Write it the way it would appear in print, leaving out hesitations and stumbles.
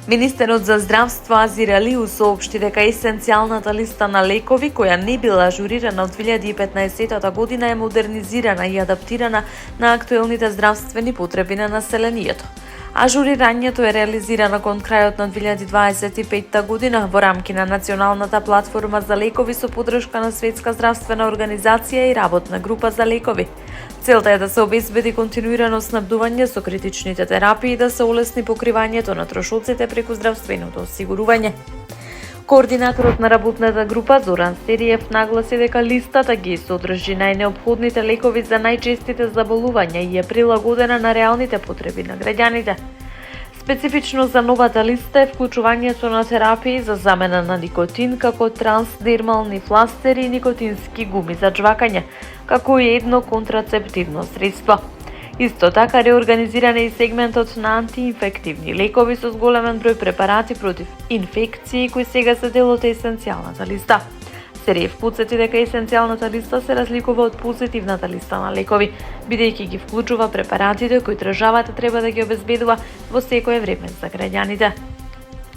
Министерот за здравство Азир Алиу соопшти дека есенцијалната листа на лекови, која не била ажурирана од 2015 година, е модернизирана и адаптирана на актуелните здравствени потреби на населението. Ажурирањето е реализирано кон крајот на 2025 година во рамки на Националната платформа за лекови со поддршка на Светска здравствена организација и работна група за лекови. Целта е да се обезбеди континуирано снабдување со критичните терапии и да се олесни покривањето на трошоците преку здравственото осигурување. Координаторот на работната група Зоран Стериев нагласи дека листата ги содржи најнеопходните лекови за најчестите заболувања и е прилагодена на реалните потреби на граѓаните. Специфично за новата листа е вклучувањето на терапии за замена на никотин, како трансдермални фластери и никотински гуми за жвакање, како и едно контрацептивно средство. Исто така реорганизиран е и сегментот на антиинфективни лекови со зголемен број препарати против инфекции кои сега се дел од есенцијалната листа. Стериев потсети дека есенцијалната листа се разликува од позитивната листа на лекови, бидејќи ги вклучува препаратите кои државата треба да ги обезбедува во секое време за граѓаните.